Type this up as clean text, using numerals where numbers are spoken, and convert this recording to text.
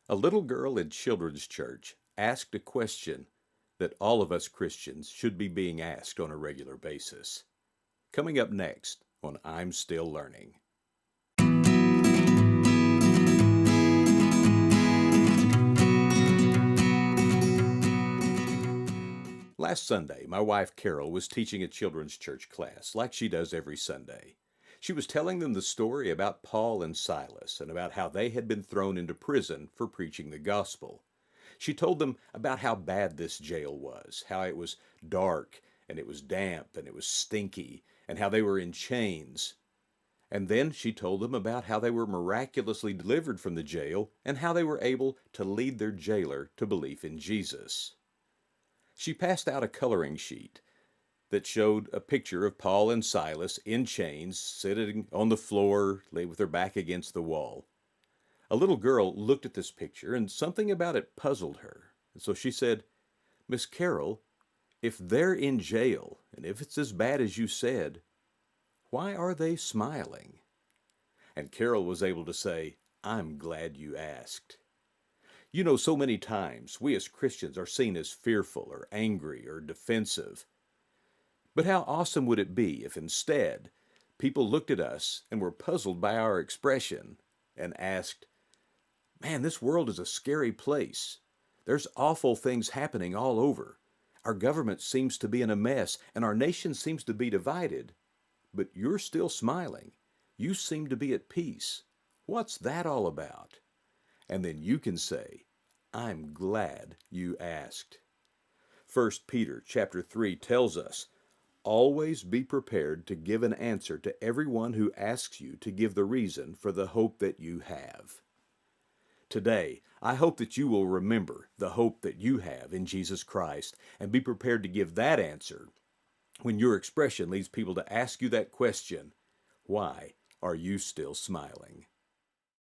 A little girl in children's church asked a question that all of us Christians should be being asked on a regular basis. Coming up next on I'm Still Learning. Last Sunday, my wife Carol was teaching a children's church class, like she does every Sunday. She was telling them the story about Paul and Silas and about how they had been thrown into prison for preaching the gospel. She told them about how bad this jail was, how it was dark and it was damp and it was stinky, and how they were in chains. And then she told them about how they were miraculously delivered from the jail and how they were able to lead their jailer to belief in Jesus. She passed out a coloring sheet that showed a picture of Paul and Silas in chains, sitting on the floor, lay with their back against the wall. A little girl looked at this picture and something about it puzzled her. And so she said, "Miss Carol, if they're in jail and if it's as bad as you said, why are they smiling?" And Carol was able to say, "I'm glad you asked." You know, so many times we as Christians are seen as fearful or angry or defensive. But how awesome would it be if instead people looked at us and were puzzled by our expression and asked, "Man, this world is a scary place. There's awful things happening all over. Our government seems to be in a mess and our nation seems to be divided. But you're still smiling. You seem to be at peace. What's that all about?" And then you can say, "I'm glad you asked." 1 Peter chapter 3 tells us, "Always be prepared to give an answer to everyone who asks you to give the reason for the hope that you have." Today, I hope that you will remember the hope that you have in Jesus Christ and be prepared to give that answer when your expression leads people to ask you that question, "Why are you still smiling?"